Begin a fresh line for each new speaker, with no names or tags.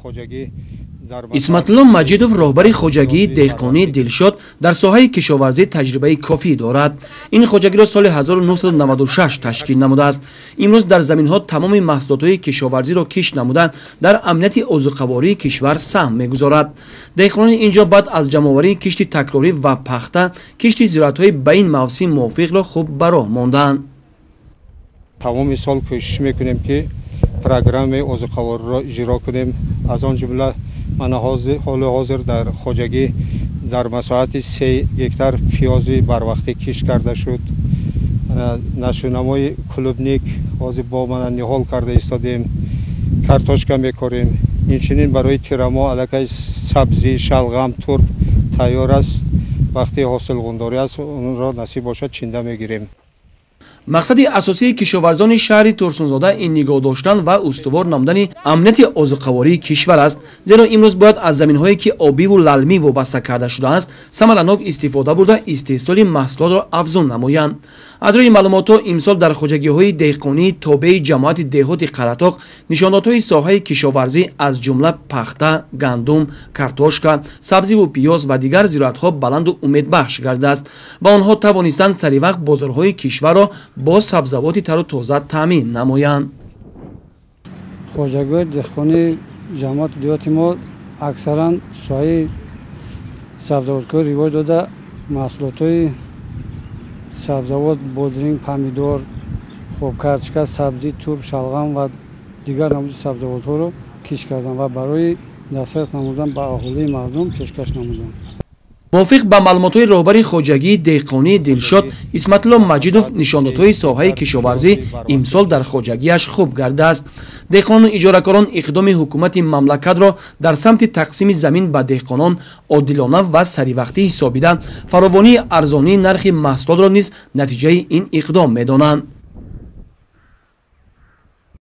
خوجگی
اسمتالله مجیدوف راهبر خوجگی دهقانی دلشاد در ساحه کشاورزی تجربه کافی دارد. این خوجگی را سال 1996 تشکیل نموده است. امروز در زمین‌ها تمام محصولات کشاورزی را کشت نموده در امنیت عضوقواری کشور سهم می‌گذارد. دهقانان اینجا بعد از جمع‌آوری کشت تکراری و پخته کشت زراعت‌های به این موسم موافق را خوب براه ماندند.
تمام سال کوشش می‌کنیم که پروگرام عضوقواری را اجرا کنیم. از آن جمله من حال حاضر در خوجگی در مساحت 3 هکتار پیازی بر وقتی کشت کرده شد. نشونمای کلوبنیک حاضر با من نهال کرده ایستادیم. کارتوشکا میکاریم. اینچنین برای تیرما علاقه سبزی شلغم ترک تیار است. وقتی حاصل گنداری است اون را نصیب باشد چینده میگیریم.
مقصد اساسی کشاورزان شهر ترسونزاده این نگاه داشتن و استوار نمودن امنیت عضوقواری کشور است، زیرا امروز باید از زمین‌هایی که آبی و للمی وابسته کرده شده است ثمرناک استفاده برده استحصال محصولات را افزون نمایند. از روی معلومات امسال در خوجگی‌های دهقانی تابع جماعت دهات قره‌طاق نشانات‌های ساحه کشاورزی از جمله پخته، گندم، کارتوشکا، سبزی و پیاز و دیگر زراعت‌ها بلند و امیدبخش گردیده است و آنها توانستند سری وقت بازارهای کشور را با سبزیجات تر و تازه تامین نمایند.
خوجگی‌های دهقانی جماعت دهات ما اکثرا ساحه سبزیجات رواج داده محصولات سبزیجات بادرنگ، پمیدور، خوب کارچکا، سبزی ترک، شلغم و دیگر نمود سبزیجات ها را کشت کردن و برای دسترس نمودن به اهالی مردم پیشکش نمودن.
موافق به معلومات راهبر خوجگی دهقانی دلشاد، اسمتالله مجیدوف نشاندادهای ساحه کشاورزی امسال در خوجگیش خوب گرده است. دهقانان اجارهکاران اقدام حکومت مملکت را در سمت تقسیم زمین به دهقانان عادلانه و سریوقتی حسابیده فراوانی ارزانی نرخ محصولات را نیز نتیجه این اقدام می‌دانند.